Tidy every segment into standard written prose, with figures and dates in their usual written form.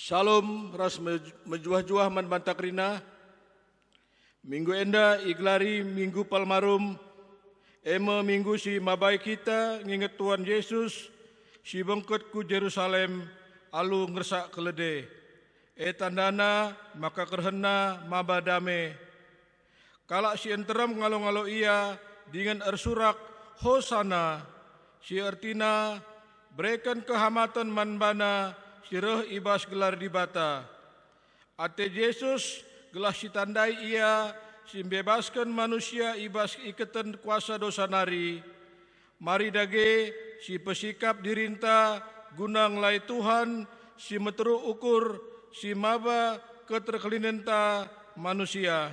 Shalom ras mejuah-juah man bantakrina. Minggu enda iglari minggu palmarum. Ema minggu si mabai kita nginget Tuhan Yesus si bengket ku Jerusalem alu ngersak kelede. Tandana maka kerhena mabadame. Kalak si enteram ngalo-ngalo ia dengan ersurak hosana si artina berikan kehamatan manbana sireh ibas gelar di bata. Ate Yesus gelah si tandai ia si bebaskan manusia ibas ikatan kuasa dosa nari. Mari dage si pesikap dirinta gunang lai Tuhan si meteru ukur si maba keterkelinenta manusia.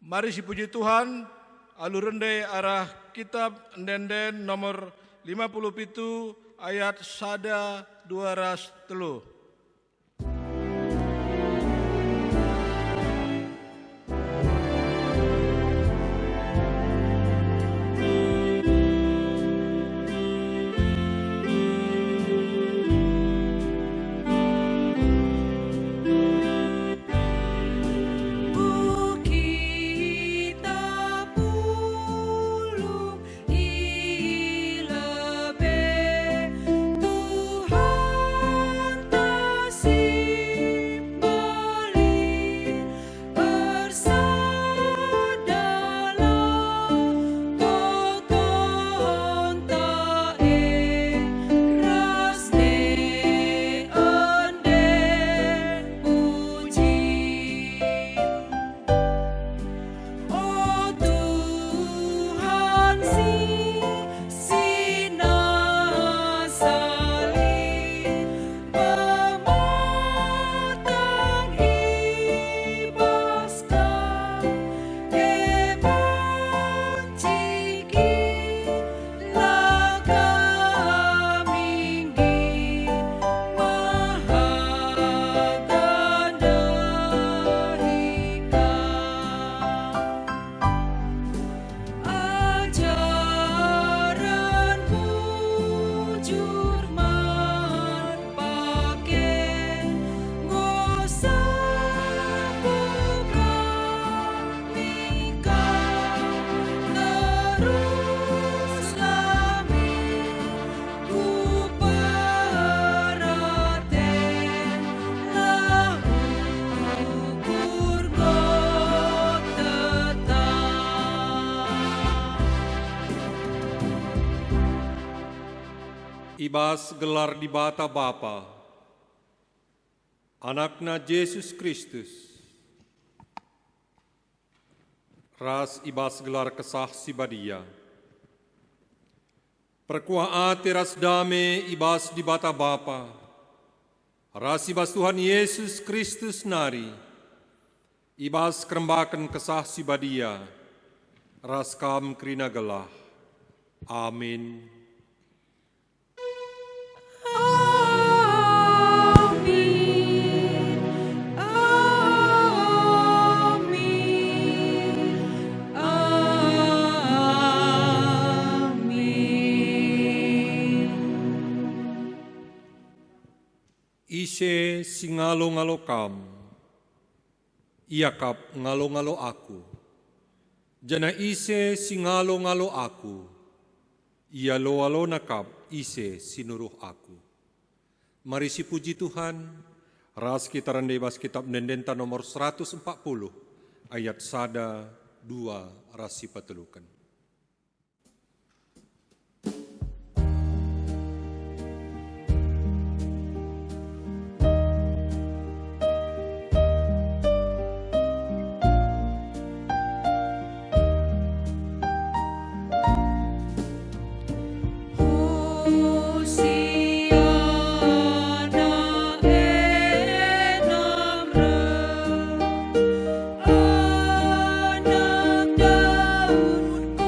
Mari si puji Tuhan alu rende arah kitab Ndenden nomor 57 ayat sada 203. Ibas gelar di bata Bapa, anakna Yesus Kristus, ras ibas gelar kesah si badia. Perkuah ras dame ibas di bata Bapa, ras ibas Tuhan Yesus Kristus nari, ibas kerembakan kesah si badia, ras kam krina gelah. Amin. Ise singalo-ngalo kam, iakap ngalo-ngalo aku. Jana ise singalo-ngalo aku, ia lo-alo nakap ise sinuruh aku. Mari si puji Tuhan, ras kita rendai bas kitab Ndendenta nomor 140, ayat sada 2 ras si patelukan. Anak Daud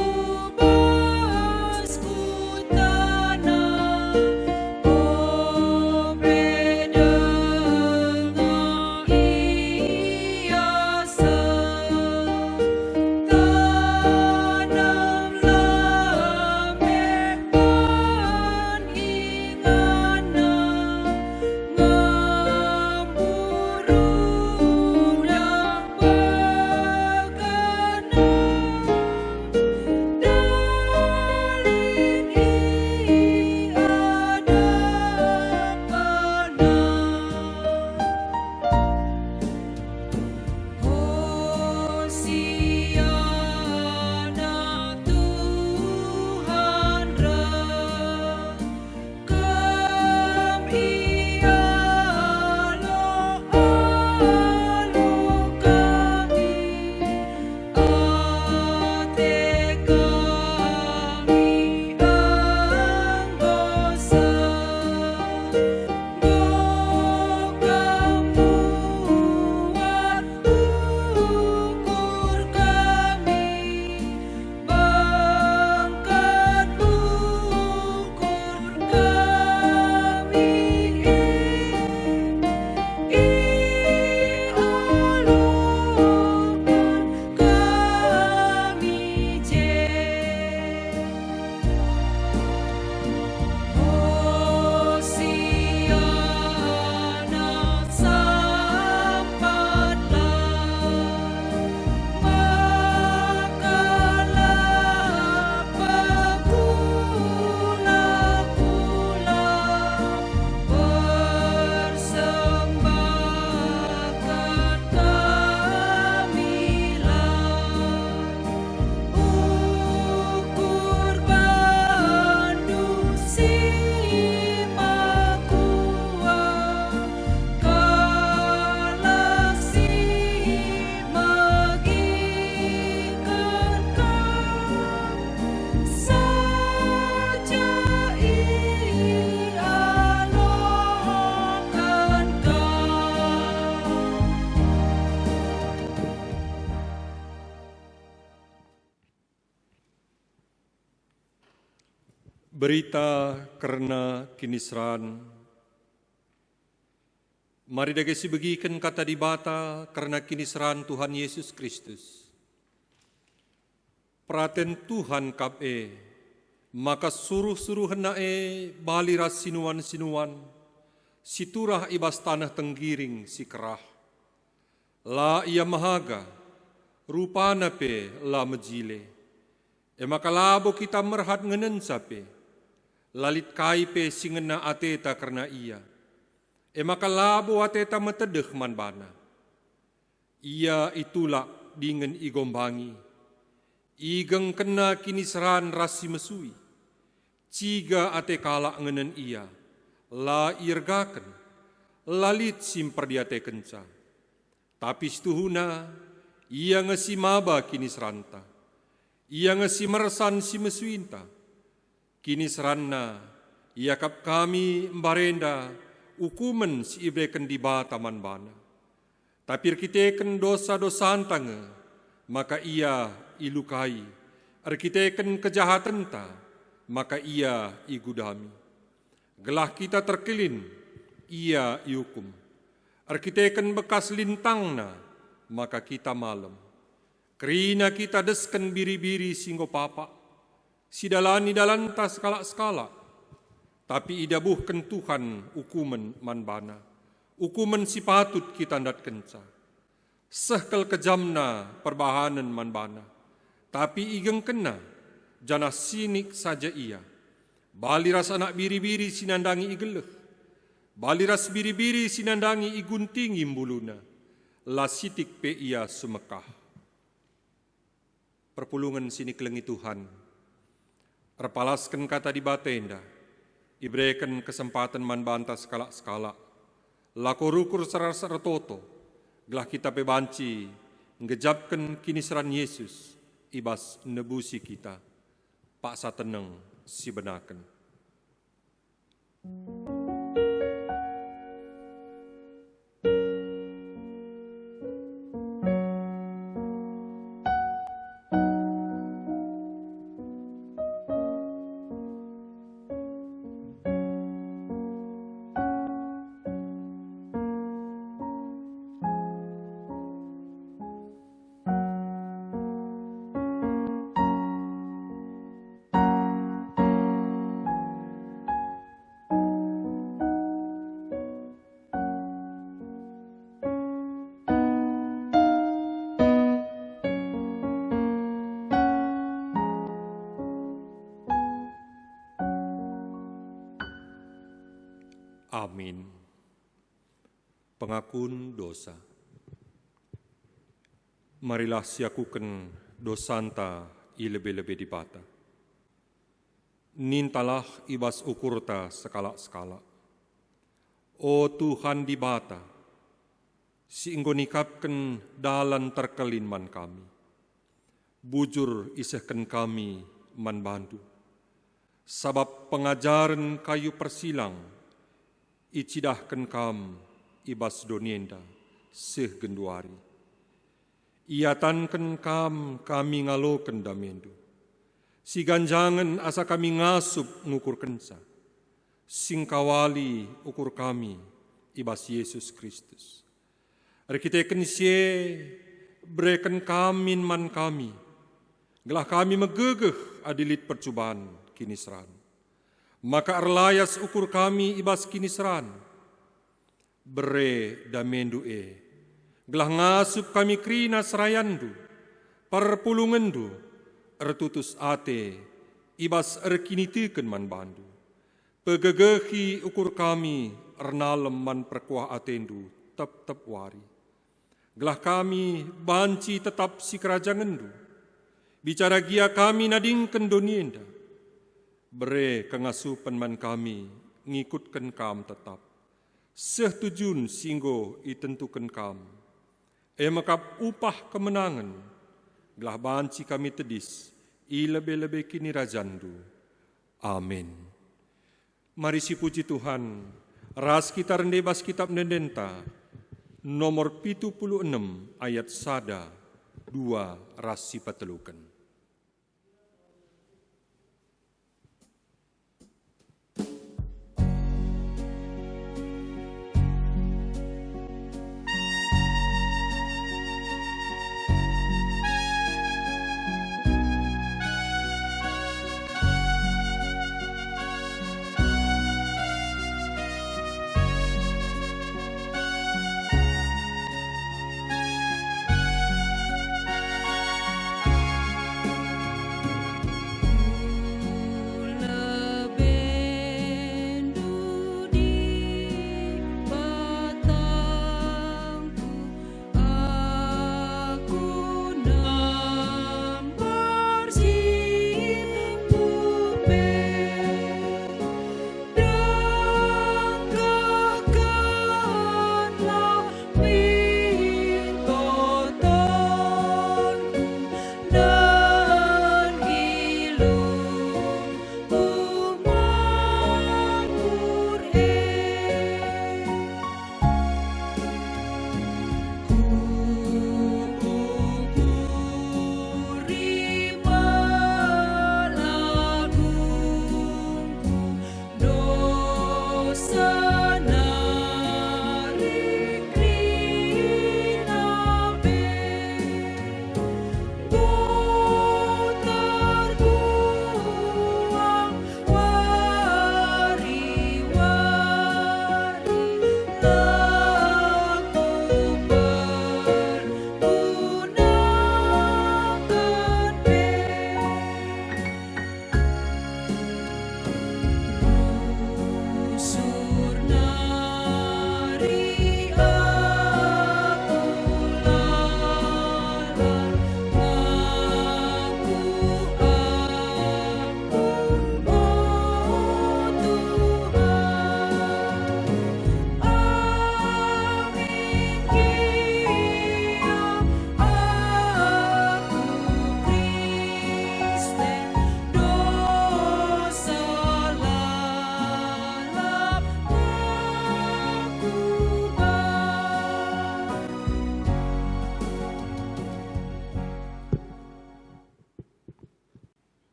Berita karena kinisran. Mari dagesi begikan kata dibata karena kinisran Tuhan Yesus Kristus. Praten Tuhan kape, maka suruh-suruh henae baliras sinuan-sinuan, siturah ibas tanah tenggiring si kerah. La ia mahaga, rupana pe la mejile. Maka labo kita merhat ngenen sape, lalit kaipe singena ateta karena ia. Maka labo ateta metedeh man bana. Ia itulah dingen igombangi. Igeng kena kinisran rasi mesui. Ciga ate kalak ngenen ia. La irgaken. Lalit simpar di ate kenca. Tapi setuhuna ia ngesi maba kinisranta. Ia ngesi mersan si mesuinta. Kinisranna ia kap kami mbarenda ukumen si ibreken di bataman bana. Tapi kiteken dosa-dosa antange, maka ia ilukai. Arkiteken kejahatan ta, maka ia igudami. Gelah kita terkelin, ia iukum. Arkiteken bekas lintangna, maka kita malam. Kerina kita desken biri-biri singgo papa, sidalani dalanta skala-skala, tapi idabuhken Tuhan ukumen manbana, ukumen si patut kita ndat kenca. Sehkel kejamna perbahanan manbana, tapi igeng kena, jana sinik saja ia. Baliras anak biri-biri sinandangi igeleh, baliras biri-biri sinandangi iguntingi mbuluna, lasitik pe ia sumekah. Perpulungan sini kelengi Tuhan, repalaskan kata di batenda, ibreken kesempatan manbanta skala-skala, lakorukur serar-serar toto, gelah kita pebanci, ngejabkan kinisran Yesus, ibas nebusi kita, paksa teneng si benaken. Amin. Pengakuan dosa. Marilah siakuken dosanta i lebih-lebih dibata. Nintalah ibas ukurta skala-skala. O Tuhan dibata, siinggo nikapken dalan terkelin man kami. Bujur isehken kami man bandu. Sabab pengajaran kayu persilang, icidahken kam ibas donienda seh genduari. Iatanken kam kami ngaloken damendu. Si ganjangan asa kami ngasup ngukur kensa. Singkawali ukur kami ibas Yesus Kristus. Arkiteken sie breken kamin man kami. Gelah kami megegeh adilit percubaan kinisran. Maka erlayas ukur kami ibas kinisran. Bere damendu gelah ngasup kami krina serayandu, perpulungendu, ertutus ate, ibas erkinitiken man bandu. Pegegehi ukur kami, ernalem man perkuah atendu, tep-tep wari. Gelah kami banci tetap si kerajangendu, bicara gia kami nadingken donienda. Bere kengasupan man kami, ngikutken kam tetap. Sehtujun singgo itentuken kam. Makap upah kemenangan, gelah banci kami tedis, i lebih-lebih kini rajandu. Amin. Mari si puji Tuhan, ras kita rendebas kitab Nendenta, nomor 76 ayat sada, 2 ras si pateluken.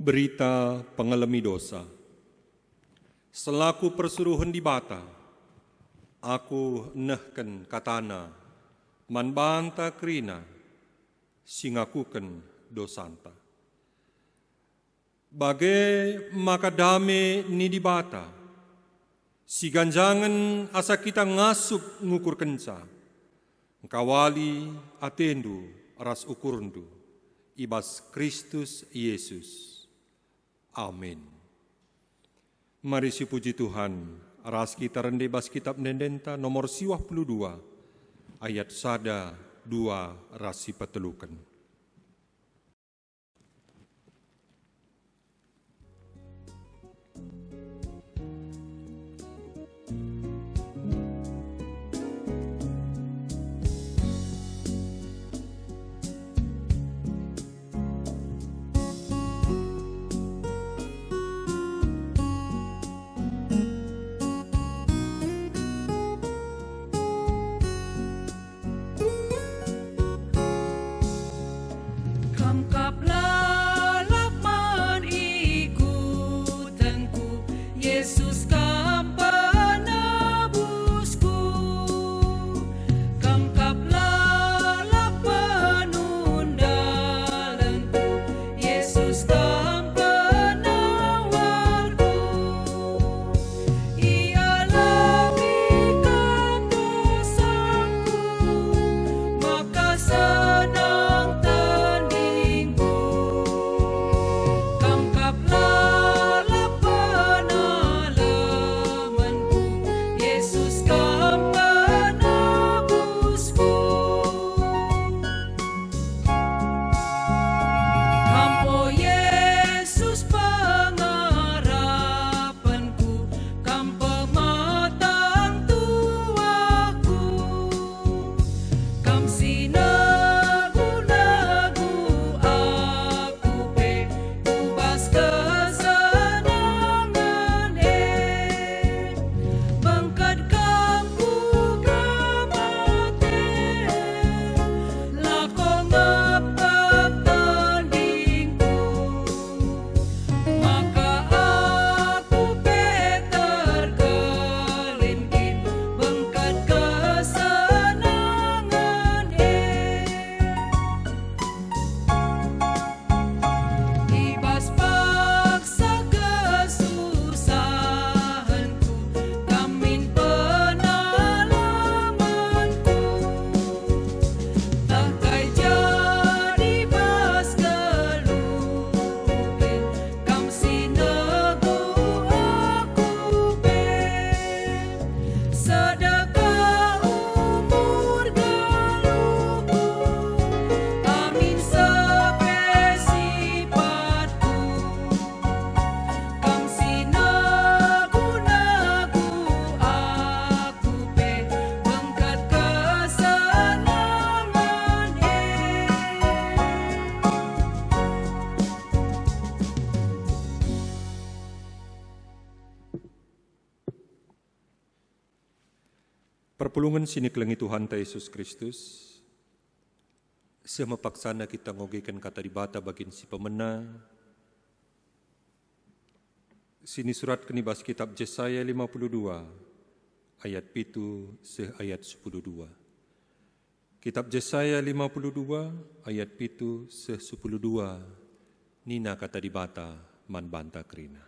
Berita pengalami dosa. Selaku persuruhan di bata, aku nehken katana, manbanta krina, singakuken dosanta. Bagai makadame ni di bata, si ganjangan asa kita ngasup ngukur kenca, kawali atendu ras ukurundu, ibas Kristus Yesus. Amin. Mari si puji Tuhan, ras kita rende bas kitab nendenta nomor 22, ayat 1-2 rasi petelukan. Perpulungan sini kelengi Tuhan Yesus Kristus, semapaksana kita ngogekan kata di bata bagin si pemena, sini surat kenibas kitab Yesaya 52, ayat 7 ayat 12. Kitab Yesaya 52, ayat 7 12, nina kata di bata man banta krina.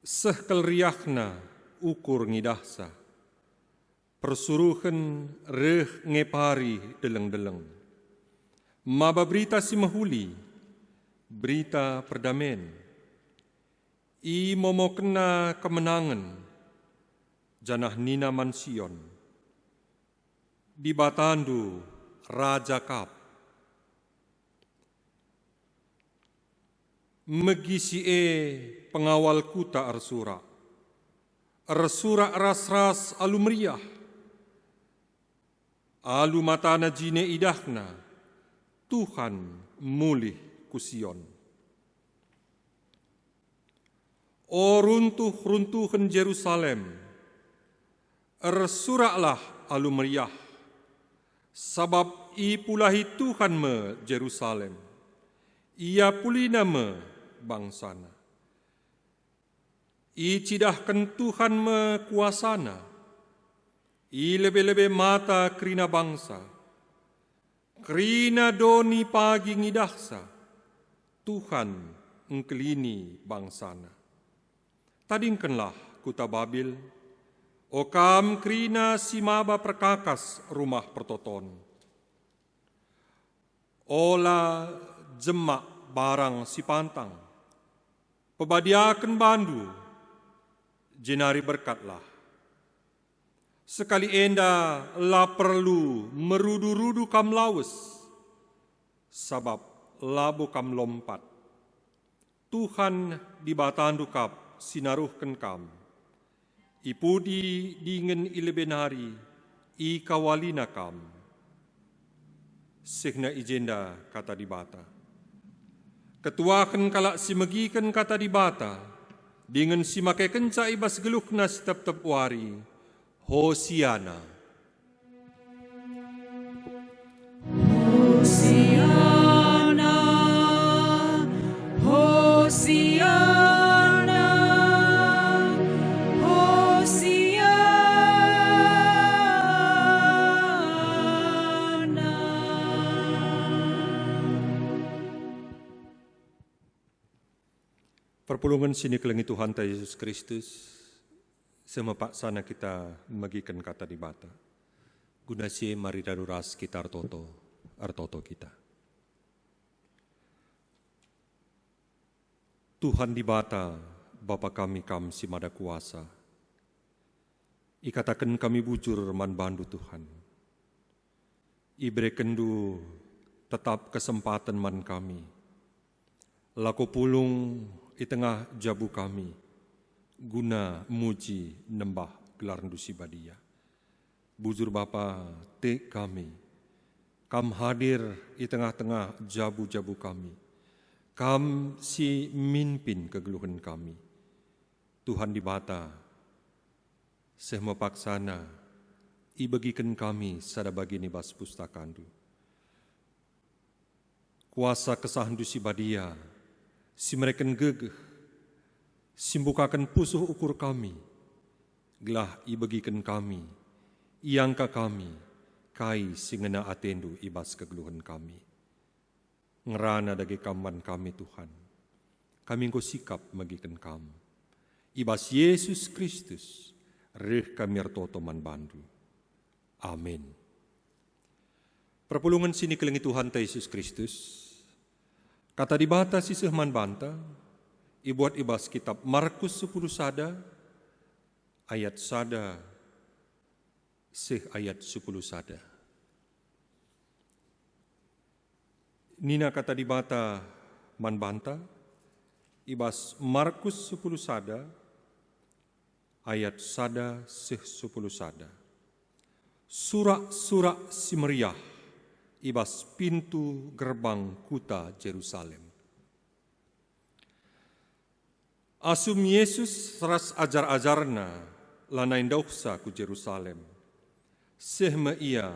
Sehkel riakna, ukur ngidahsa, persuruhan reh ngepari deleng-deleng. Maba berita si mahuli, berita perdamen. I momokna kemenangan, janah nina mansion. Di batandu Raja Kap. Megisi pengawal kuta arsura. Arsura ras-ras alu meriah. Alu matana jine idahna. Tuhan mulih kusion. O runtuh-runtuhan Jerusalem. Arsuraklah alu meriah. Sabab ipulahi Tuhan me Jerusalem. ia puli nama bangsana. I cidahkan Tuhan me kuasana, i lebih-lebih mata kerina bangsa, kerina doni pagi ngidahsa, Tuhan engkelini bangsana. Tadingkanlah kuta Babil, okam kerina simaba perkakas rumah pertoton. Ola jemak barang si pantang, pebadiakan bandu, jenari berkatlah. Sekali enda la perlu merudu-rudu kam lawes, sabab labu kam lompat. Tuhan dibatandu kap sinaruhkan kam. Ipudi dingin ilebenari, i kawalina kam. Sehna ijenda kata dibata. Ketuakan kalak simegikan kata dibata, dengan simakai kenca ibas gelukna setep-tep wari, Hosiana. Hosiana, Hosiana, Perpulungan sini kelengi Tuhan Yesus Kristus, semepak sana kita megikan kata dibata. Guna si mari daruras kita artoto kita. Tuhan dibata, Bapa kami kam si mada kuasa. Ikatakan kami bujur man bandu Tuhan. Ibre kendu tetap kesempatan man kami. Laku pulung di tengah jabu kami, guna muji nembah gelar dusi badia. Bujur Bapa te kami, kam hadir di tengah-tengah jabu-jabu kami. Kam si mimpin kegeluhan kami. Tuhan dibata, sehma paksana, ibagikan kami sada bagi nibas pustakandu. Kuasa kesahan dusi badia, si mereka gegeh, simbukakan pusuh ukur kami, gelah ibagikan kami, iangka kami, kai singena atendu ibas kegeluhan kami. Ngerana dagi kaman kami Tuhan, kami engkau sikap magikan kamu. Ibas Yesus Kristus, reh kami artoto man bandu. Amin. Perpulungan sini kelengi Tuhan Yesus Kristus, kata dibata sisih man banta, ibuat ibas kitab Markus 10 sada, ayat sada, sih ayat 10 sada. Nina kata dibata man banta, ibas Markus 10 sada, ayat sada, sih 10 sada. Surak-surak si meriah, ibas pintu gerbang kuta Jerusalem. Asum Yesus seras ajar-ajarna lanain dauksa ku Jerusalem. Sehma ia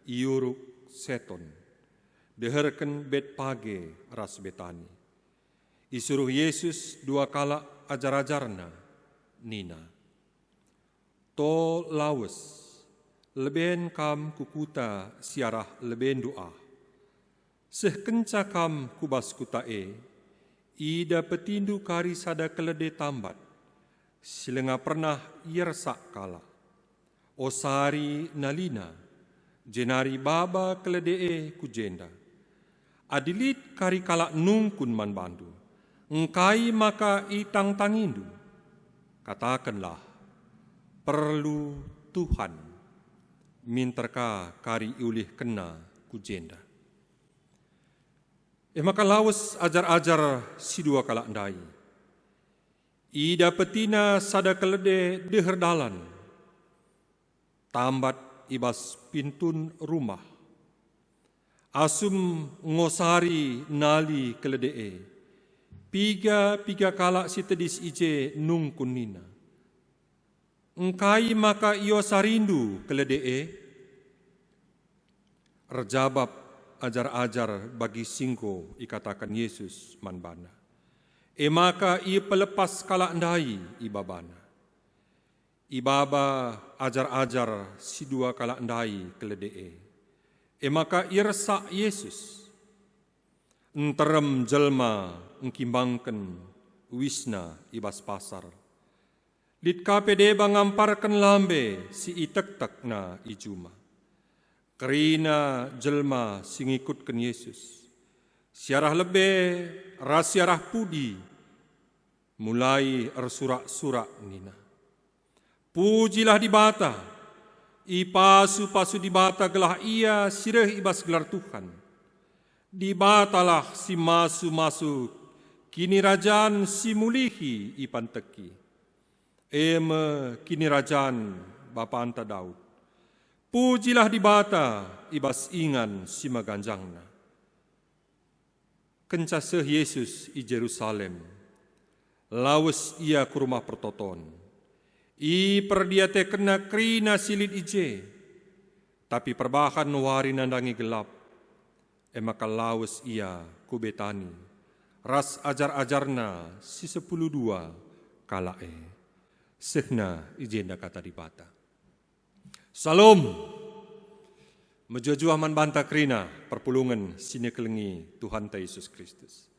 iuruk seton, deherken bet page ras betani. Isuruh Yesus dua kala ajar-ajarna, nina. To lawes, leben kam kukuta siarah leben doa. Seh kenca kam kubas kutae, ida petindu kari sada kelede tambat, silenga pernah yersak kala. Osari nalina, jenari baba keledee kujenda. Adilit kari kala nungkun man bandu, engkai maka itang tangindu. Katakanlah, perlu Tuhan, minterka kari ulih kena kujenda. Maka lawas ajar-ajar si dua kala ndai. Ida petina sada kelede deherdalan. Tambat ibas pintun rumah. Asum ngosari nali keledee. Piga kala si tedis ije nungkun nina. Engkai maka iyo sarindu keledee. Rejabab ajar-ajar bagi singko ikatakan Yesus manbana. Maka ia pelepas kala andai ibabana. Ibaba ajar-ajar si dua kala andai keledee. Maka ia resak Yesus. Enterem jelma engkimbangken wisna ibas pasar. Lit KPD bangamparkan lambe si itek-tek na ijuma. Kerina jelma sing ikutkan Yesus. Siarah lebe, rasiarah pudi, mulai ersurak-surak nina. Pujilah di bata, ipasu-pasu di bata gelah ia sireh ibas gelar Tuhan. Di batalah si masu-masu, kini rajaan si mulihi ipan teki. Eme kini rajaan Bapa anta Daud. Pujilah di bata ibas ingan si maganjangna. Kencaseh Yesus i Jerusalem. Lawes ia ke rumah pertoton. I perdiate kena krina silit ije. Tapi perbahan wari nandangi gelap. Maka lawes ia ku Betani. Ras ajar-ajarna si 12 kalae. Sehna ijenda kata di bata. Salam. Menjua-jua man banta krina perpulungan sini kelengi Tuhan ta Yesus Kristus.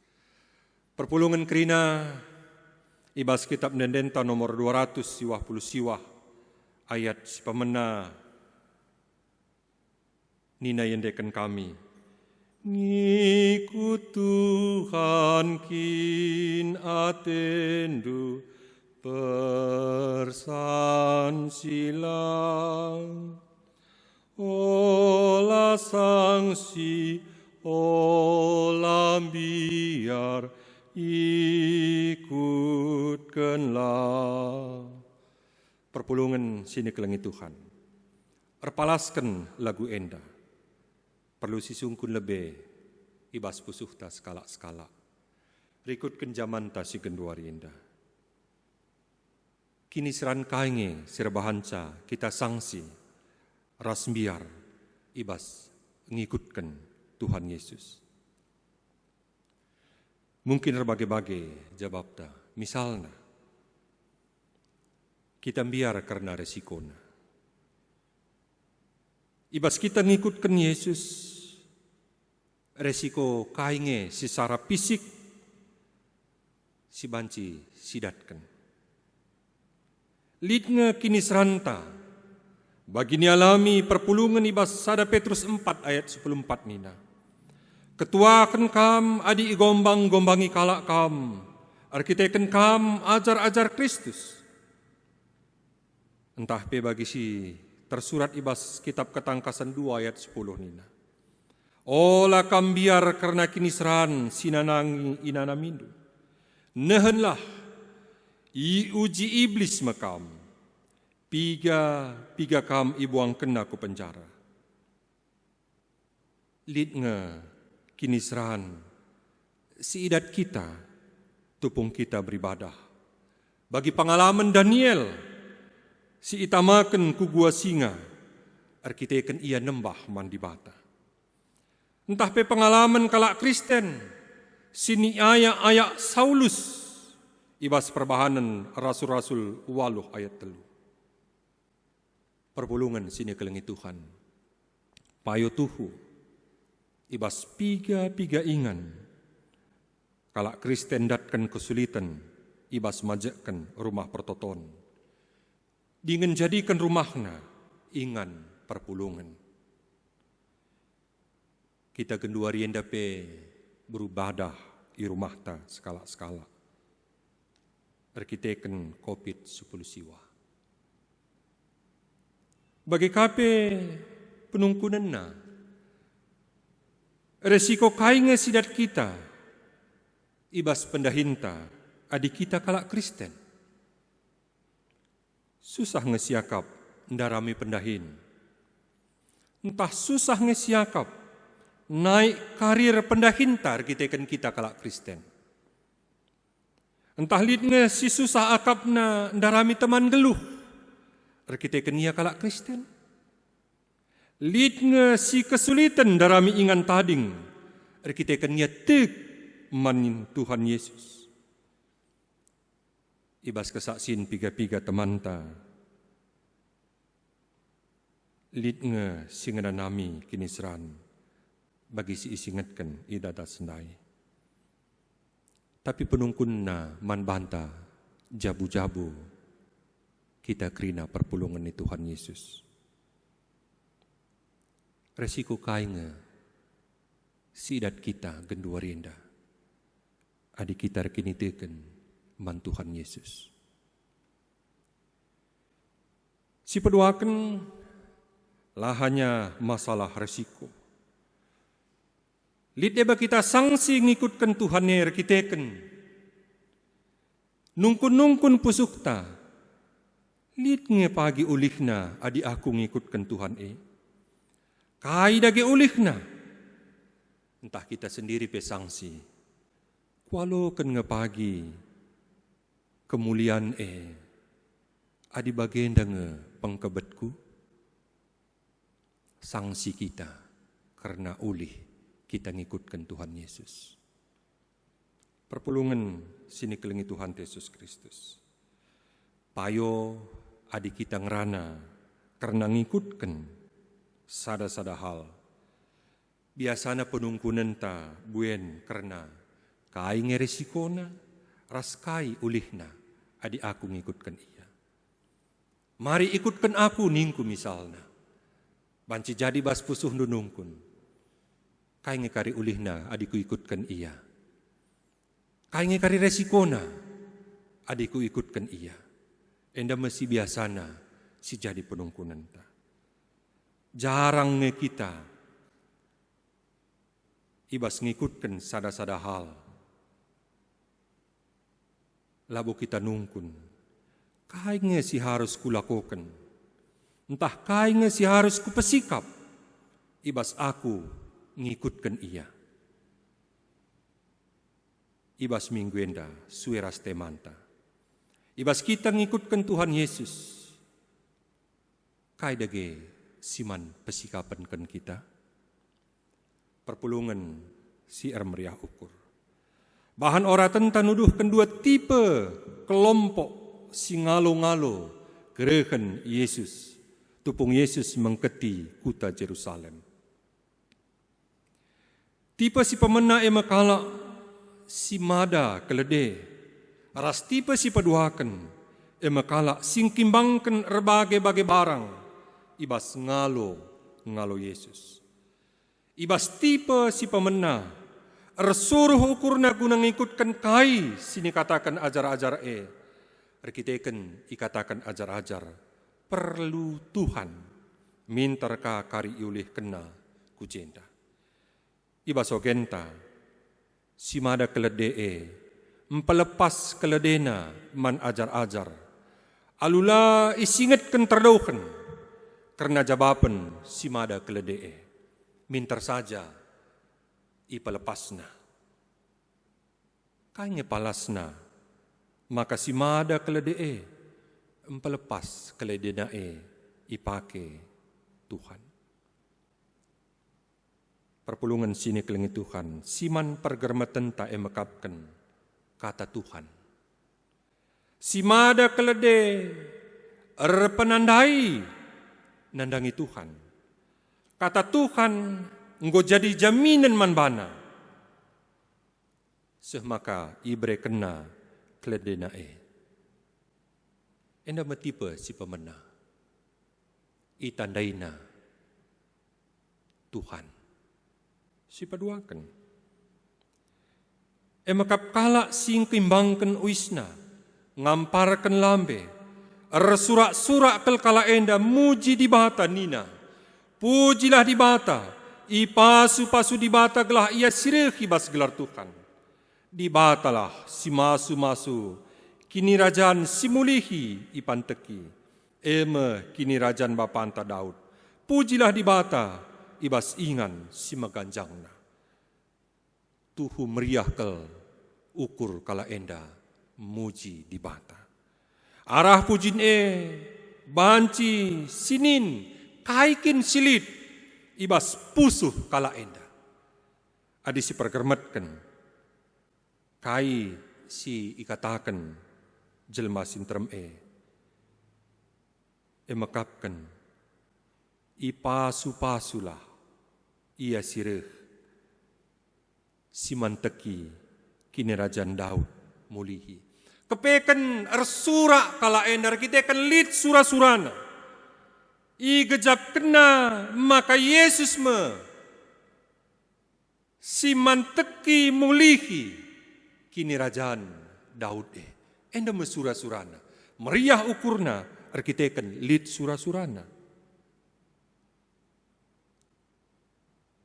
Perpulungan krina ibas kitab Nendenta nomor 200 siwah puluh siwah ayat si pemena nina yendekan kami. Ngikut Tuhan kin atendu persan silang. Ola sangsi, ola biar ikutkanlah. Perpulungan sini kelengi Tuhan. Erpalaskan lagu enda. Perlu sisungkun lebih ibas pusuh ta skala-skala. Rikutkan zaman ta si genduari enda. Kini seran kainge sirbahanca kita sangsi. Rasmbiar ibas ngikutkan Tuhan Yesus. Mungkin berbagai-bagai jawabta. Misalnya, kita biar karena resikona. Ibas kita ngikutkan Yesus, resiko kainge secara fisik, si banci sidatkan. Lidnge kini seranta, bagi ni alami perpulungan ibas sada Petrus 4 ayat 14 nina. Ketuakan kam adi gombang-gombangi kalak kam. Arkiteken kam ajar-ajar Kristus. Entah pe bagi si tersurat ibas kitab Ketangkasan 2 ayat 10 nina. Ola kam biar karena kini seran sinanangi inana mindu. Nehenlah i uji iblis makam. Piga kam ibuang kena ku penjara. Lidnge kini seran si idat kita tupung kita beribadah. Bagi pengalaman Daniel si itamaken ku gua singa arkiteken ia nembah mandi bata. Entah pe pengalaman kalak Kristen sini ayak Saulus ibas perbahanan rasul-rasul waluh ayat 3. Perpulungan sini kelengi Tuhan. Payo tuhu. Ibas piga ingan. Kalak Kristen datkan kesulitan. Ibas majakkan rumah pertoton. Dengan jadikan rumahna. Ingan perpulungan. Kita genduari endape berubadah di rumah ta skala-skala. Arkiteken COVID 10 siwa. Bagi kape penungkunan na, resiko kainge sidat kita, ibas pendahinta, adik kita kalak Kristen. Susah ngesiakap, ndarami pendahin. Entah susah ngesiakap, naik karir pendahintar kita kalak Kristen. Entah lidnge si susah akapna ndarami teman geluh. Arkiteken ia kalak Kristen. Lit nge si kesulitan darami ingan tading. Kita kenya tek manin Tuhan Yesus. Ibas kesaksin piga-piga temanta. Lit nge singana nami kinisran. Bagi si isingatkan idada sendai. Tapi penungkun na man banta jabu-jabu. Kita kerina perpulungan ni Tuhan Yesus. Resiko kainga sidat kita gendua rinda. Adik kita rekini teken man Tuhan Yesus. Si peduakan lah hanya masalah resiko. Lideba kita sangsi ngikutkan Tuhan ner kiteken. Nungkun-nungkun pusukta. Lid nge pagi ulihna adi aku ngikutkan Tuhan Kai dage ulihna. Entah kita sendiri pesangsi. Kualo ken ngepagi kemuliaan adi bagenda nge pengkebetku. Sangsi kita karena ulih kita ngikutkan Tuhan Yesus. Perpulungan sini kelengi Tuhan Yesus Kristus. Payo adi kita ngerana karena ngikutkan sada-sada hal. Biasana penungkunan ta buen karena kai ngeresikona raskai ulihna adi aku ngikutkan ia. Mari ikutkan aku ningku misalna. Banci jadi bas pusuh nunungkun. Kai ngekari ulihna adiku ikutkan ia. Kai ngekari resikona adiku ikutkan ia. Enda mesti biasana si jadi penungkunan ta. Jarang kita ibas ngikutkan sada-sada hal. Labu kita nungkun. Kai nge si harus kulakukan. Entah kai nge si harus kupesikap. Ibas aku ngikutkan ia. Ibas minggu enda sueras temanta. Ibas kita ngikutkan Tuhan Yesus. Kai dage siman pesikapan kan kita. Perpulungan si meriah ukur. Bahan ora tentang nuduhkan dua tipe kelompok si ngalo-ngalo gerehan Yesus. Tupung Yesus mengketi kota Jerusalem. Tipe si pemena emakala si mada kelede. Ras tipe si peduakan emakala singkimbangkan berbagai-bagai barang. Ibas ngalo Yesus. Ibas tipe si pemena ersuruh ukurna guna ngikutkan kai sini katakan ajar-ajar Rekiteken ikatakan ajar-ajar perlu Tuhan mintarka kari iulih kena kujenda. Ibas ogenta si mada keledee empelepas keledena man ajar-ajar alula isingetken terdauken. Karena jawaban si mada keledee. Mintar saja ipalepasna. Kayaknya palasna. Maka si mada keledee. Empelepas keledenae ipake Tuhan. Perpulungan sini kelengi Tuhan. Siman pergermeten ta emekapkan kata Tuhan. Si mada keledee penandai nandangi Tuhan. Kata Tuhan, engkau jadi jaminan manbana. Semaka ibre kena kledenae. Enda metipe si pemena. Itandaina Tuhan. Si paduakan. Emakap kala singkimbangkan uisna. Ngamparkan lambe. Surak-surak kel kala enda muji di bata nina. Pujilah di bata. Ipasu-pasu di bata gelah ia sirehi bas gelar Tuhan. Di batalah si masu-masu. Kini rajaan si mulihi ipanteki. Kini rajaan bapanta Daud. Pujilah di bata. Ibas ingan si maganjangna. Tuhu meriah kel ukur kala enda muji di bata. Arah pujin banci sinin kaikin silit ibas pusuh kala enda. Adi si pergermetkan, kai si ikatakan jelma sintrem mekapkan, ipasu-pasulah ia sireh, si manteki kini Rajan Daud mulihi. Kepeken ersura kala enda kita kan lid sura-surana. I gejap kena maka Yesus si manteki mulihi kini Rajan Daud enda mesura-surana. Meriah ukurna arkiteken lid sura-surana.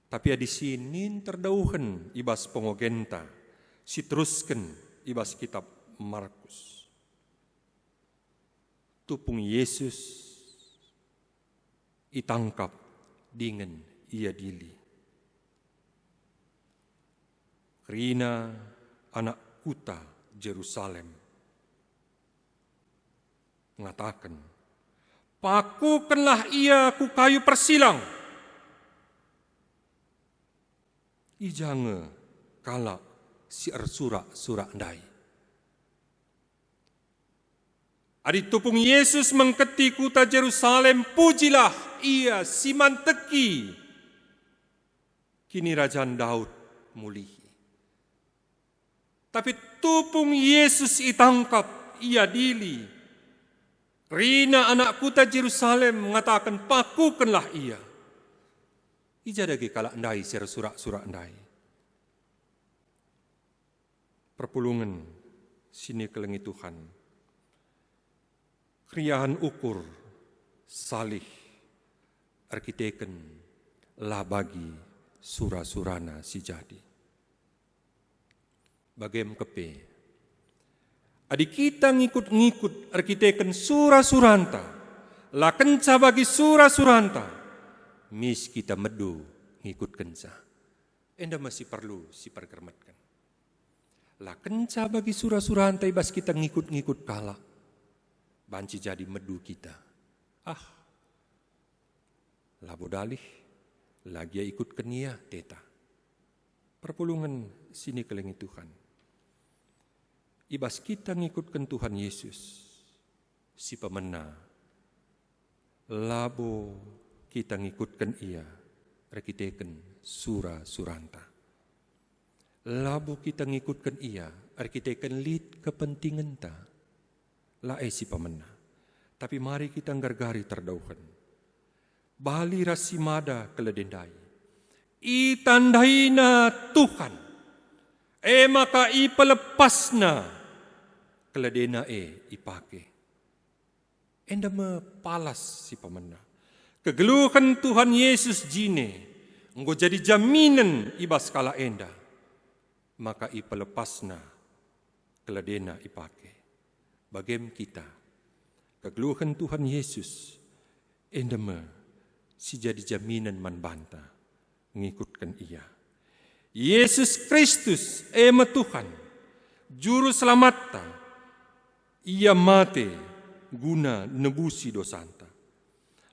Tapi di sini terdauhen ibas pengogenta si teruskan ibas kitab Markus. Tupung Yesus itangkap dengan ia dili. Rina anak kuta Jerusalem mengatakan, pakukanlah ia ku kayu persilang. Ijange kala si ersura-sura ndai. Adi tupung Yesus mengketi kuta Jerusalem, pujilah ia si manteki kini Rajan Daud mulihi. Tapi tupung Yesus itangkap ia dili. Rina anak kuta Jerusalem mengatakan, pakukanlah ia. Ijadagi kala ndai si ersura-sura ndai. Perpulungan sini kelengi Tuhan. Kriaan ukur salih arkiteken lah bagi sura-surana si jadi. Bagem kepe. Adi kita ngikut-ngikut arkiteken sura-suranta. Lah kenca bagi sura-suranta. Mis kita medu ngikut kenca. Enda masih perlu si pergermetkan. Lah kenca bagi sura-suranta ibas kita ngikut-ngikut kala. Banci jadi medu kita. Labo dalih, lagi ikut kenia teta. Perpulungan sini kelengi Tuhan. Ibas kita ngikutkan Tuhan Yesus, si pemena. Labo kita ngikutkan ia, arkiteken sura-suranta. Labo kita ngikutkan ia, arkiteken lid kepentingan ta. Lae si pemena. Tapi mari kita gargari terdauhan. Bali rasimada keledendai. I tandaina Tuhan. Maka i pelepasna keledena ipake. Enda mepalas si pemena. Kegeluhan Tuhan Yesus jine. Enggo jadi jaminan ibas kala enda. Maka i pelepasna keledena ipake. Bagem kita, kegeluhan Tuhan Yesus, endema si jadi jaminan man banta, ngikutkan ia. Yesus Kristus, ema Tuhan, juru selamat, ia mate guna nebusi dosanta.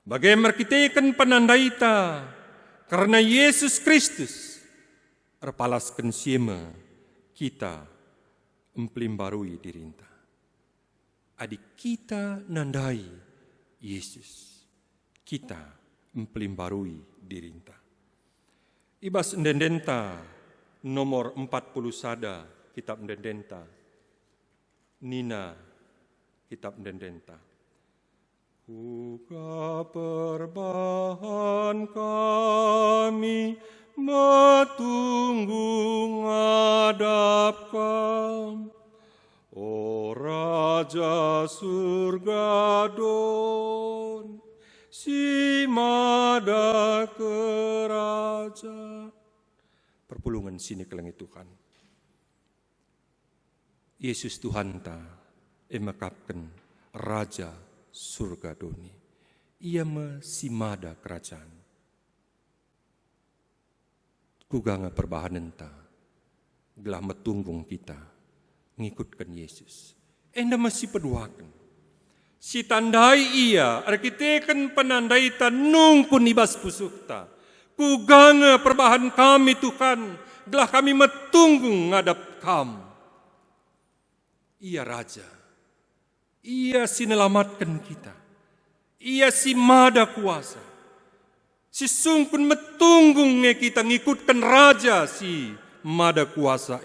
Bagem arkiteken penandaita, karena Yesus Kristus, erpalaskan siema kita emplimbarui dirinta. Adik kita nandai Yesus. Kita mempelimbarui dirinta. Ibas ndendenta nomor 40 sada kitab ndendenta. Nina kitab ndendenta. Kuka perbahan kami metunggu ngadapkan. O Raja surga don, si mada kerajaan. Perpulungan sini kelengi Tuhan. Yesus Tuhan ta emakapkan Raja surga doni. Ia si mada kerajaan. Kuganga perbahanan ta, gelah metunggung kita. Ngikutkan Yesus. Enda masih peduakan. Si tandai ia, arkiteken penandai ta nungkun ibas pusukta. Kuganga perbahan kami Tuhan, gelah kami metunggu ngadap Kam. Ia Raja, Ia sinelamatkan kita, Ia si mada kuasa. Si sungkun metunggung kita ngikutkan Raja si mada kuasa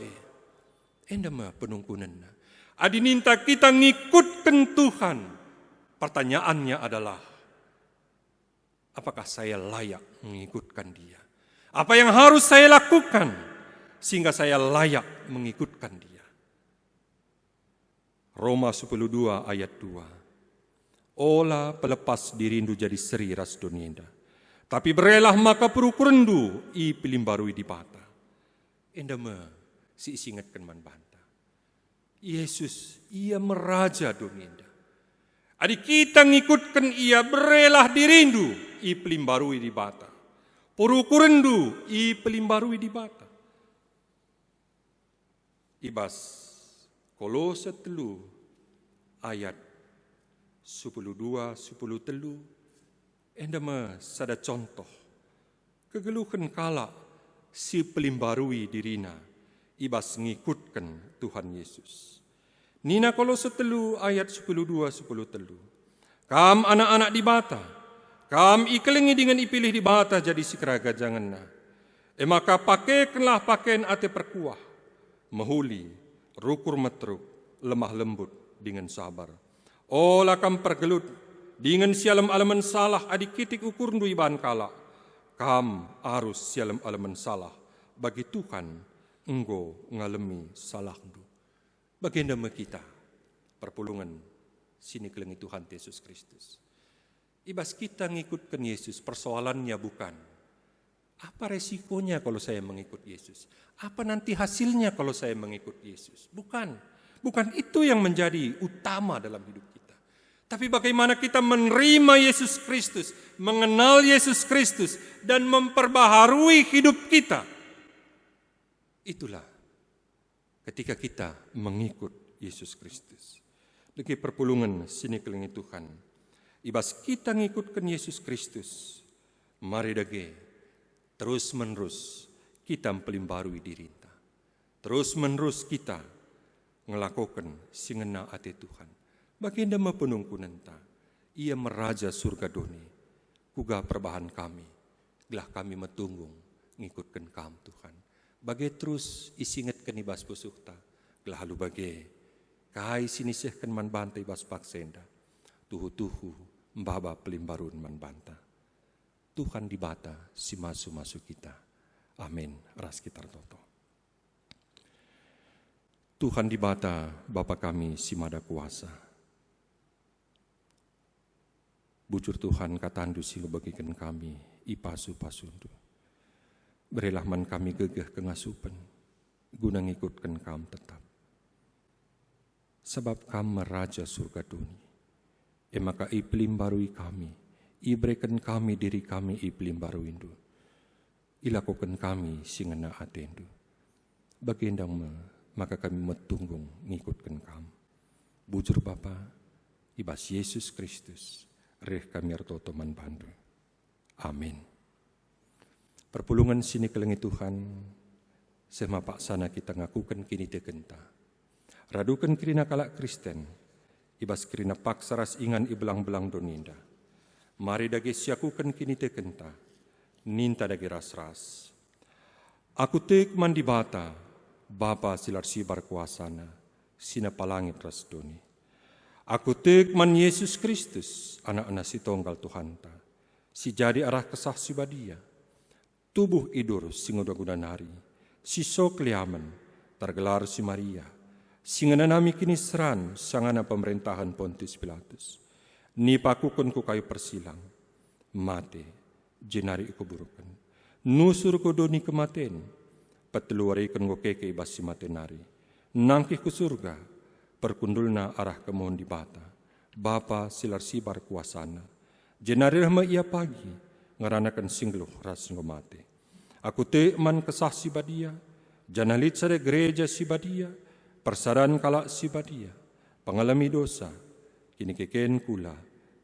Endama penungkunanna. Adininta kita ngikutkan Tuhan. Pertanyaannya adalah, apakah saya layak mengikutkan Dia? Apa yang harus saya lakukan sehingga saya layak mengikutkan Dia? Roma 10:2 ayat 2. Ola pelepas dirindu jadi seri ras donienda. Tapi berelah maka perukurendu i pilimbarui di bata. Endama si isingatkan man banta. Yesus ia meraja donienda. Adik kita ngikutkan ia berelah dirindu i pelimbarui di bata. Perukurendu i pelimbarui di bata. Ibas Kolose 3 ayat 10:2-10:3 endama sada contoh kegeluhan kala si pelimbarui dirina ibas ngikutkan Tuhan Yesus. Nina Kolose 3 ayat 10:2-10:3. Kam anak-anak di bata, kam ikelengi dengan ipilih di bata jadi sikeraga janganna. Maka pakaikanlah pakaian ate perkuah, mahuli, rukur metruk, lemah lembut dengan sabar. Olah kam pergelut dengan sialam alaman salah adik kitik ukur ndu iban kala. Kam arus sialam alaman salah bagi Tuhan enggo ngalemi salah ndu. Bagendama kita perpulungan sini kelengi Tuhan Yesus Kristus. Ibas kita ngikutkan Yesus, persoalannya bukan apa resikonya kalau saya mengikut Yesus? Apa nanti hasilnya kalau saya mengikut Yesus? Bukan itu yang menjadi utama dalam hidup kita. Tapi bagaimana kita menerima Yesus Kristus, mengenal Yesus Kristus, dan memperbaharui hidup kita. Itulah ketika kita mengikut Yesus Kristus. Lagi perpulungan sini kelengi Tuhan. Ibas kita ngikutkan Yesus Kristus, mari dage terus menerus kita mempelimbarui dirinta. Terus menerus kita ngelakukan singena ate Tuhan. Baginda penungkunanta, ia meraja surga doni. Kuga perbahan kami, gelah kami metunggung ngikutkan kam Tuhan. Bagai terus isingatkan ibas pusukta, gelah halu bagai kai sinisihkan man banta ibas paksenda. Tuhu-tuhu mbaba pelimbarun man banta. Tuhan di bata si masu-masu kita. Amin. Ras kita toto. Tuhan di bata Bapa kami si mada kuasa. Bujur Tuhan katandu silu bagikan kami ipasu-pasundu. Berilah man kami gegah kengasupan. Guna ngikutkan kam tetap. Sebab kam meraja surga dunia. Maka iplim barui kami. Iberikan kami diri kami iplim baru indu. Ilakukan kami singena atendu. Bagendang maka kami metunggung ngikutkan kamu. Bujur Bapa, ibas Yesus Kristus, reh kami artoto man bandu. Amin. Perpulungan sini kelengi Tuhan, sema paksana kita ngakukan kini tegenta. Radukan kirina kalak Kristen, ibas kirina paksa ras ingan ibelang-belang doninda. Mari dage siakukan kini tegenta, ninta dage ras-ras. Aku tek mandi bata, Bapa silar sibar kuasana, sina palangit ras doni. Aku tek man Yesus Kristus, anak-anak si tonggal Tuhanta, si jadi arah kesah si badia. Tubuh idur singodagudan hari, si sok liaman, tergelar si Maria, singananami kini seran, sangana pemerintahan Pontius Pilatus. Ni pakukun ku kayu persilang, mate, jenari ikuburukan. Nusur ko doni kematen, peteluarikan ko keke ibas si matenari. Nangkih ku surga, perkundulna arah kemohon di bata. Bapa silar sibar kuasana. Jenari rahma ia pagi, ngaranakan singluh ras ngomate. Aku te man kesah si badia, janalit sare gereja si badia, persaran kalak si badia, pengalami dosa, kini keken kula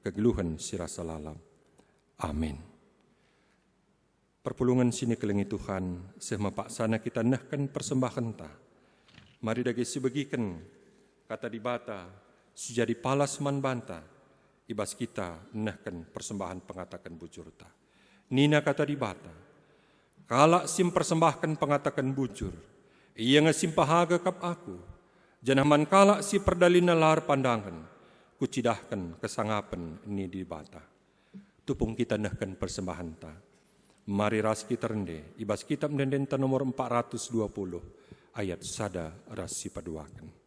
kegeluhan si rasa lalam. Amin. Perpulungan sini kelengi Tuhan, sehma paksana kita nahkan persembahan ta. Mari dagi sebegikan kata di bata, sejadi palas man banta, ibas kita nahkan persembahan pengatakan bujur ta. Nina kata di bata, kalak sim persembahkan pengatakan bujur, ia ngasim pahaga kap aku, janah man kalak si perdalina lar pandangan, kucidahkan kesangapan ni di bata. Tupung kita nahkan persembahan ta. Mari ras kita rende, ibas kitab Mendenta nomor 420, ayat sada ras si paduakan.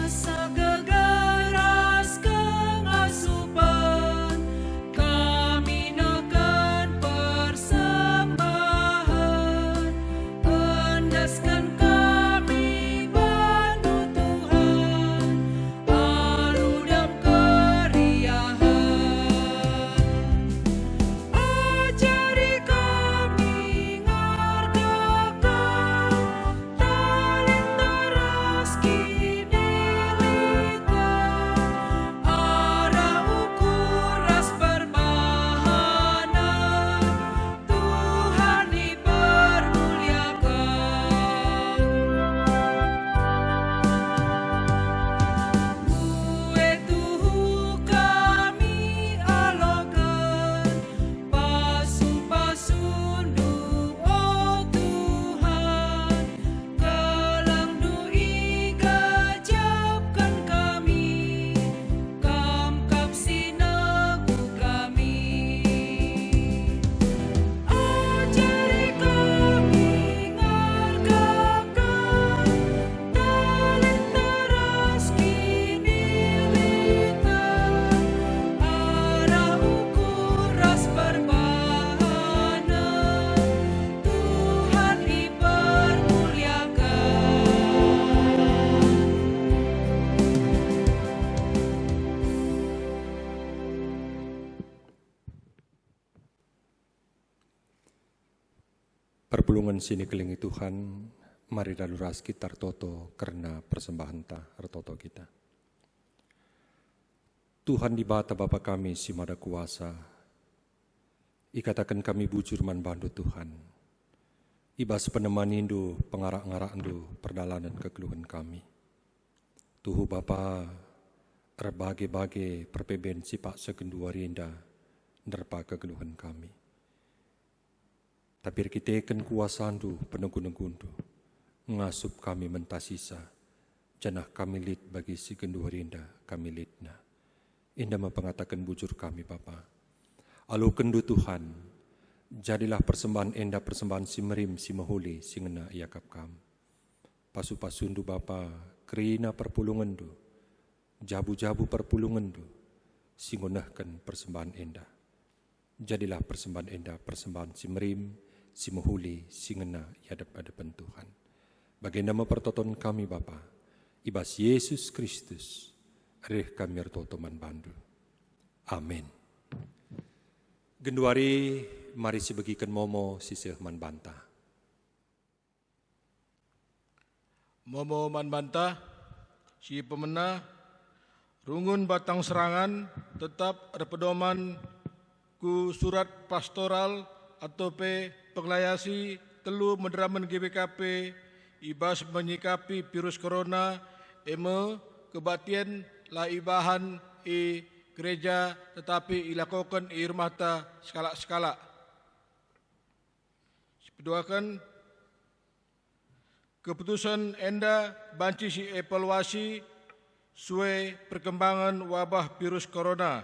Asa gegaras kengasupan, kami nakan persembahan. Endaskan kami bantu Tuhan, aludam keriahan. Ajari kami ngargakan talenta raskini lita, arah ukuras perbahanan, Tuhan dipermuliakan. Bue tuhu kami alokan, pasu-pasundu oh Tuhan, kelang dui gajabkan kami, kamkap sinagu kami. Ajari kami ngargakan talenta raskini lita, arah ukuras perbahanan, Tuhan dipermuliakan. Perpulungan sini kelingi Tuhan, mari lalu ras kita toto karena persembahan ta retoto kita. Tuhan di bata Bapa kami si mada kuasa, ikatakan kami bujur man bandu Tuhan. Ibas penemanindu pengarak-ngarakndu perdalanan kekeluhan kami. Tuhu Bapa berbagai-bagai perpeben sipak sekendua rinda nerpa kekeluhan kami. Tapi kita akan kuasandu penenggu-nenggundu, ngasup kami mentasisa, janah kami lit bagi si kendua rinda kami litna. Indah mempengatakan bujur kami Bapa. Alu kendu Tuhan, jadilah persembahan endah persembahan si merim si mahuli si ngena iakap kam. Pasu-pasundu Bapa, kerina perpulungandu, jabu-jabu perpulungandu, si ngunahkan persembahan endah. Jadilah persembahan endah persembahan si merim, si mahuli, si ngena hadap-hadapan Tuhan. Bagi nama pertoton kami Bapa, ibas Yesus Kristus, reh kami ertotoman bandu. Amin. Genduari, mari si bagikan momo si sehman bantah. Momo man bantah, si pemena, rungun batang serangan, tetap ada pedoman ku surat pastoral atau penglayasi telu mederaman GBKP ibas menyikapi virus corona kebatian la ibahan gereja tetapi ilakukan rumah ta skala-skala. Sepeduakan keputusan enda banci si evaluasi suai perkembangan wabah virus corona.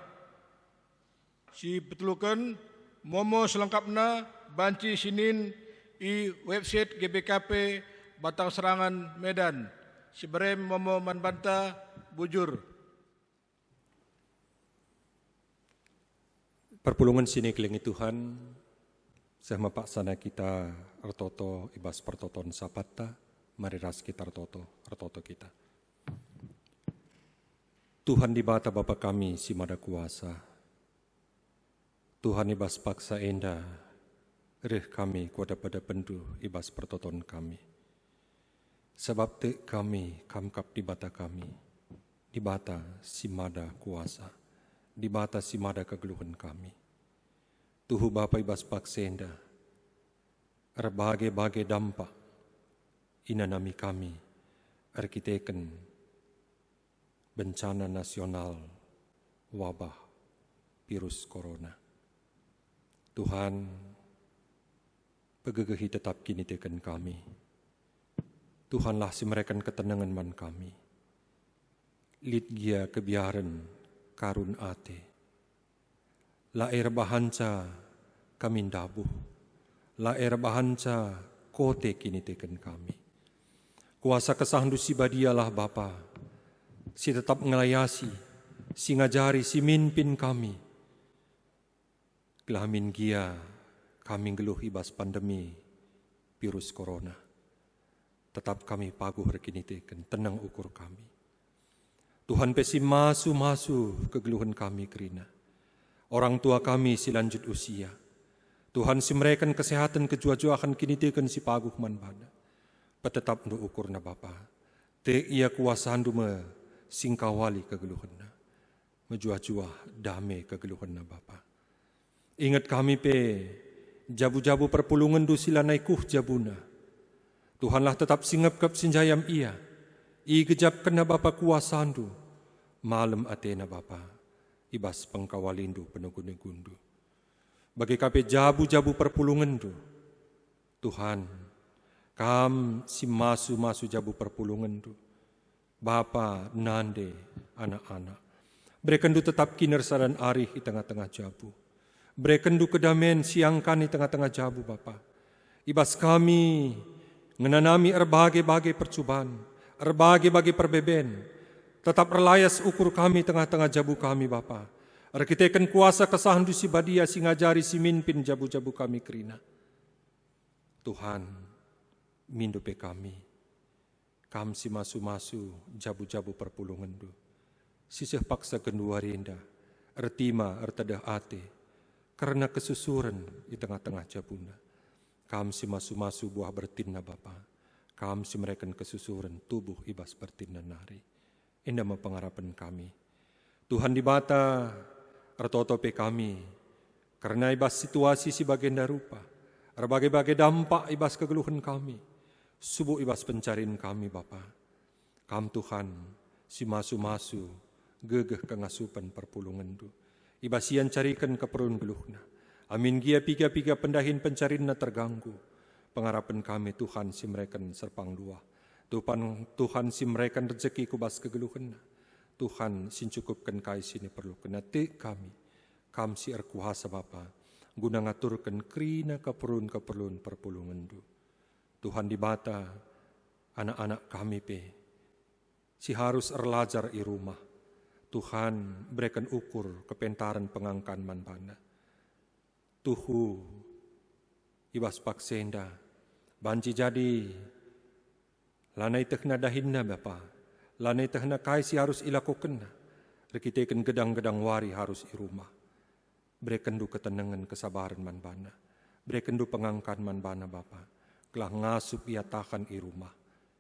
Si petulukan momo selengkapna banci sinin i website GBKP Batang Serangan Medan. Siberem momo manbanta bujur. Perpulungan sini kelingi Tuhan, sehma paksana kita ertoto ibas pertoton sapata, mari ras kita ertoto kita. Tuhan di bata Bapa kami si mada kuasa. Tuhan ibas paksa enda, reh kami kuada pada pendu ibas pertoton kami. Sebab te kami kamkap di bata kami, di bata si mada kuasa, di bata si mada kegeluhan kami. Tuhu Bapa ibas paksa enda, berbagai-bagai dampak inanami kami, arkiteken bencana nasional wabah virus corona. Tuhan, pegegehi tetap kini teken kami. Tuhanlah si mereka ketenangan man kami. Lid gia kebiaran karun ate. Laer bahanca kami dabuh. Laer bahanca kote kini teken kami. Kuasa kesahandu si badialah Bapa. Si tetap ngelayasi, si ngajari, si mimpin kami. Kelamin gia kami geluh ibas pandemi virus corona. Tetap kami paguh rekiniteken tenang ukur kami. Tuhan pesi masu kegeluhan kami kerina. Orang tua kami si lanjut usia. Tuhan si mereka kesehatan kejua-juakan kiniteken si paguh man bana. Petetap ndu ukur na Bapa. Te ia kuasaan du me singkawali kegeluhan na. Menjua-juah damai kegeluhan na Bapa. Ingat kami pe, jabu-jabu perpulungan du sila naikuh jabuna. Tuhanlah tetap singap-kap sinjayam ia. I gejap kena Bapa kuasandu. Malam atena Bapa, ibas pengkawalindu penugun-gundu. Bagi kape jabu-jabu perpulungan du. Tuhan, kam si masu jabu perpulungan du. Bapa, nande, anak-anak. Berikan du tetap kinersa dan arih di tengah-tengah jabu. Berikan du kedamaian siangkan di tengah-tengah jabu Bapa. Ibas kami ngenanami berbagai-bagai percubaan, berbagai-bagai perbeben. Tetap relayas ukur kami tengah-tengah jabu kami Bapa. Arkiteken kuasa kesahan du si badia si ngajari si mimpin jabu-jabu kami kerina. Tuhan, mindupe kami. Kam si masu-masu jabu-jabu perpulungan du. Sisih paksa kendua rinda, ertima ertedah ate. Karena kesusuran di tengah-tengah jabuna. Kam si masu-masu buah bertinna Bapa. Kam si mereka kesusuran tubuh ibas bertinna nari. Indah mempengarapan kami. Tuhan di bata ertotope kami. Karena ibas situasi si bagenda rupa. Berbagai-bagai dampak ibas kegeluhan kami. Subuh ibas pencarian kami Bapa. Kam Tuhan si masu-masu gegeh kengasupan perpulungan du. Ibasian carikan keperluan geluhna. Amin gia piga-piga pendahin pencarinna terganggu. Pengharapan kami Tuhan si mereka serpang dua. Tuhan si mereka rezeki kubas kegeluhna. Tuhan sin cukupkan kai sini perlu kena te kami. Kam si erkuasa Bapa. Guna ngaturkan krina keperluan perpulungan du. Tuhan di bata anak-anak kami pe. Si harus erlajar i rumah. Tuhan berikan ukur kepentaran pengangkan manbana. Tuhu ibas paksenda banci jadi lanai tehna dahinna Bapa. Lanai tehna kaisi harus ilakukan. Rekiteken gedang-gedang wari harus i rumah. Berikan du ketenangan kesabaran manbana. Berikan du pengangkan manbana Bapa. Kelah ngasup ia tahan i rumah.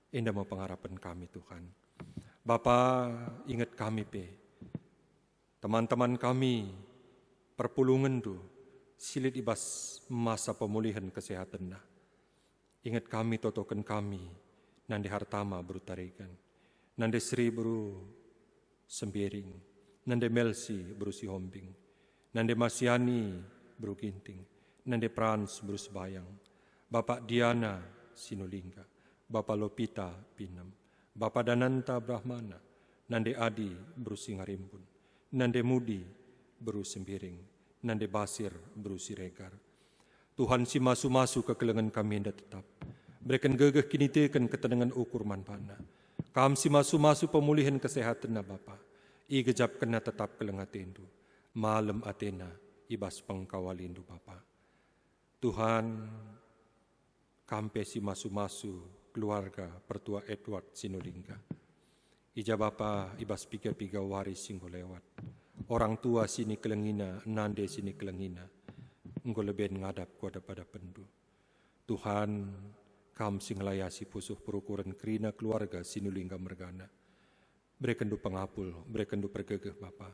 Indah mau pengharapan kami Tuhan. Bapa ingat kami pe. Teman-teman kami perpulungan tu silit ibas masa pemulihan kesehatan na. Ingat kami totokan kami nande hartama bru tarikan. Nande Sri bru sembiring. Nande Melsi bru si hombing. Nande Masyani bru ginting. Nande Frans bru sebayang. Bapak Diana Sinulingga. Bapak Lopita Pinam. Bapak Dananta Brahmana. Nande Adi bru Singarimpun. Nande Mudi bru sembiring. Nande Basir bru Siregar. Tuhan si masu-masu ke kelengan kami anda tetap. Berikan gegeh kini tekan ketenangan ukur manpana. Kam si masu-masu pemulihan kesehatan na Bapa. I gejap kena tetap kelengatindu. Malam Athena ibas pengkawalindu Bapa. Tuhan kampe si masu-masu keluarga pertua Edward Sinulingga. Ija Bapa ibas piga-piga waris singgo lewat. Orang tua sini kelengina, nande sini kelengina. Engko leben ngadap kuada pada pendu. Tuhan, kam sing layasi pusuh perukuran kerina keluarga sinulingga mergana. Berekendu pengapul, berekendu pergegeh Bapa.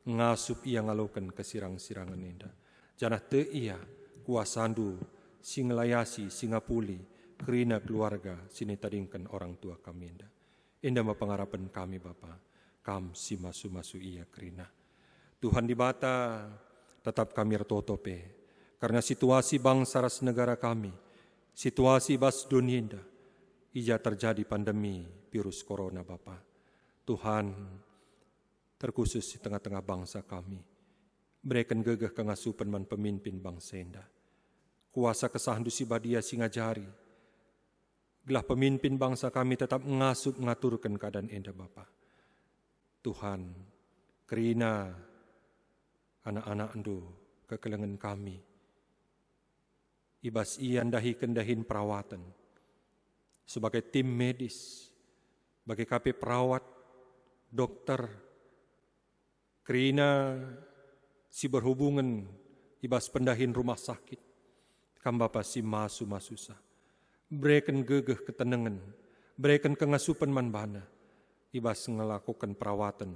Ngasup ia ngalokan kesirang-sirangan indah. Janah te ia kuasandu sing layasi singapuli kerina keluarga sini tadingkan orang tua kami indah. Indah mapangarapan kami Bapa. Kam si masu-masu ia kerina. Tuhan di bata tetap kami retotope. Karena situasi bangsa ras negara kami, situasi bas dunia indah, ija terjadi pandemi virus corona Bapa. Tuhan, terkhusus di tengah-tengah bangsa kami, berikan gegah kengasupan man pemimpin bangsa indah. Kuasa kesahandu si badia singajari, gelah pemimpin bangsa kami tetap ngasup ngaturkan keadaan indah Bapa. Tuhan, kerina anak-anak endo kekelengan kami, ibas ian dahi kendahin perawatan, sebagai tim medis, bagi KP perawat, dokter, kerina si berhubungan, ibas pendahin rumah sakit, kam Bapa si masu-masusa, berikan gegeh ketenangan, berikan kengasupan manbana, ibas ngelakukan perawatan,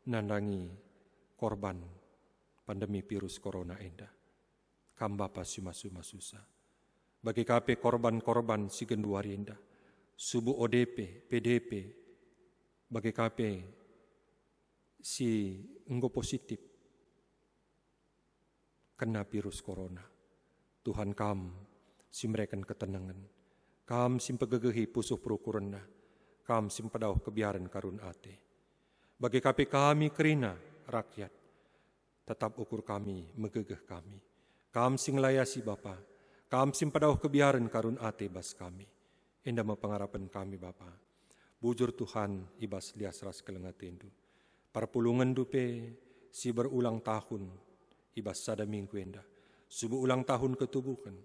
nandangi korban pandemi virus corona indah. Kam Bapa si masu-masusa. Bagi KP korban-korban si genduari indah. Subuh ODP, PDP. Bagi KP si enggo positif kena virus corona. Tuhan kam si mereka ketenangan. Kam sim pegegehi pusuh perukuranna. Kam sim padau kebiaran karun ate. Bagi KP kami kerina rakyat. Tetap ukur kami, megegeh kami. Kam sing layasi Bapa, kam sim padau kebiaran karun ate bas kami. Indah mapangarapan kami Bapa. Bujur Tuhan ibas lias ras kelengatendu. Parpulungan dupe si berulang tahun ibas sada minggu indah. Subuh ulang tahun ketubuhan,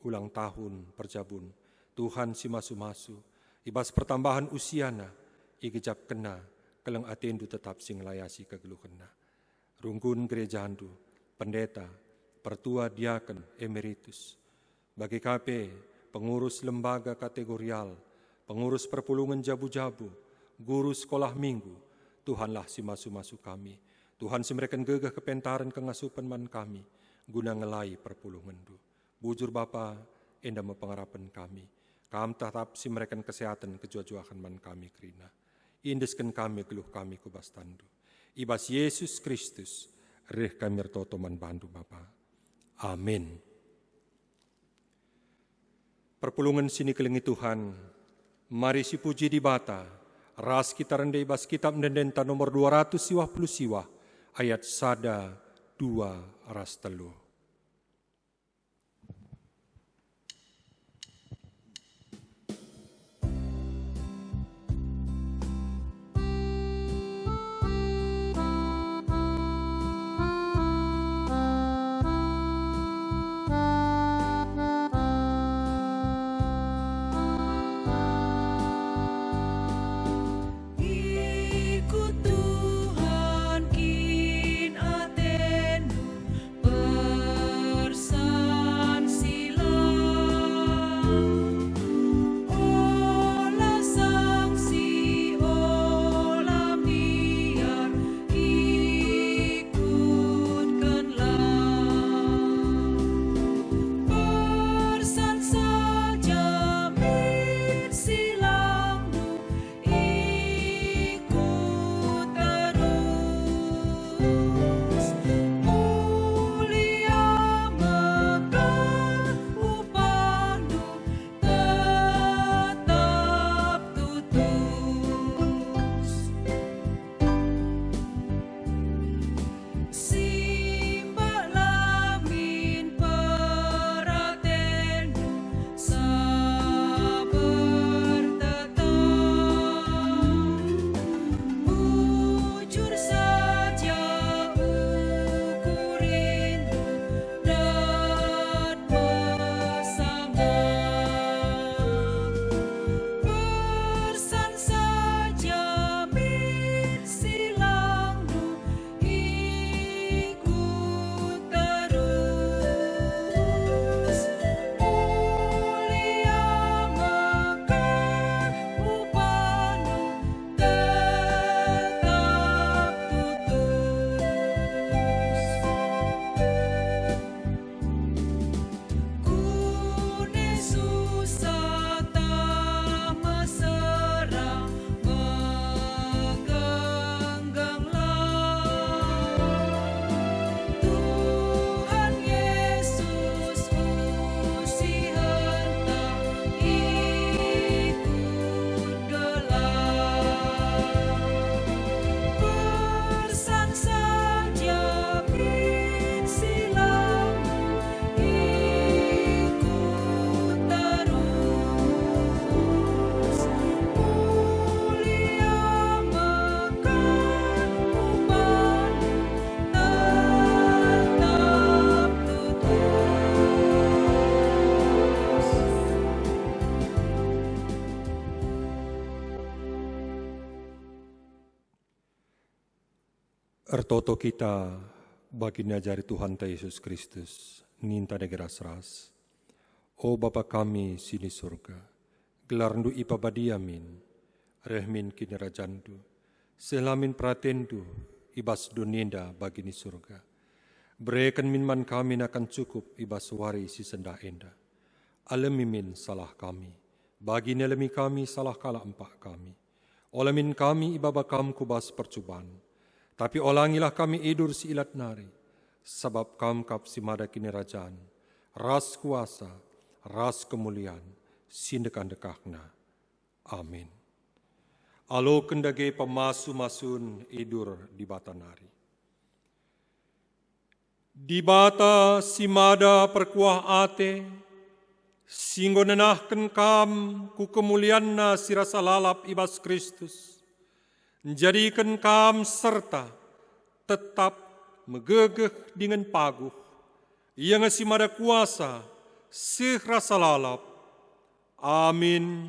ulang tahun perjabun. Tuhan si masu-masu, ibas pertambahan usiana, igejap kena, keleng atendu tetap sing layasi kegeluhena. Rungkun gereja andu, pendeta, pertua diaken emeritus, bagi KP, pengurus lembaga kategorial, pengurus perpulungan jabu-jabu, guru sekolah minggu, Tuhanlah si masu-masu kami. Tuhan si mereka gegah kepentaran kengasupan man kami, guna ngelai perpulungan du. Bujur Bapa, endah mapangarapan kami. Kam tetap si mereka kesehatan kejua-juakan man kami kerina. Indeskan kami geluh kami kubastandu. Ibas Yesus Kristus, reh kami retoto man bandu Bapa. Amin. Perpulungan sini kelingi Tuhan, mari si puji di bata, ras kita rendai bas kitab mendenta nomor 250 siwah, ayat sada 2 ras telu. Ikut Tuhan kin atenu Ertoto kita baginda jari Tuhan ta Yesus Kristus, ninta negara seras. O Bapa kami sini surga, gelarndu ipa badiamin, rehmin kini rajandu, selamin pratendu, ibas duninda bagini surga. Berikan minman kami akan cukup ibas wari si sendah enda. Alamimin salah kami, bagi nelemi kami salah kala empak kami. Olamin kami ibaba kam kubas percubaan, tapi olangilah kami idur si ilat nari, sebab kam kap si mada kini rajaan, ras kuasa, ras kemuliaan, sindekan dekakna. Amin. Alo kendage pemasu-masun idur di bata nari. Di bata si mada perkuah ate, singgo nenahken kam ku kemulianna sirasa lalap ibas Kristus. Jadikan kam serta tetap megegeh dengan paguh. Ia ngasi mada kuasa sih rasa lalap. Amin.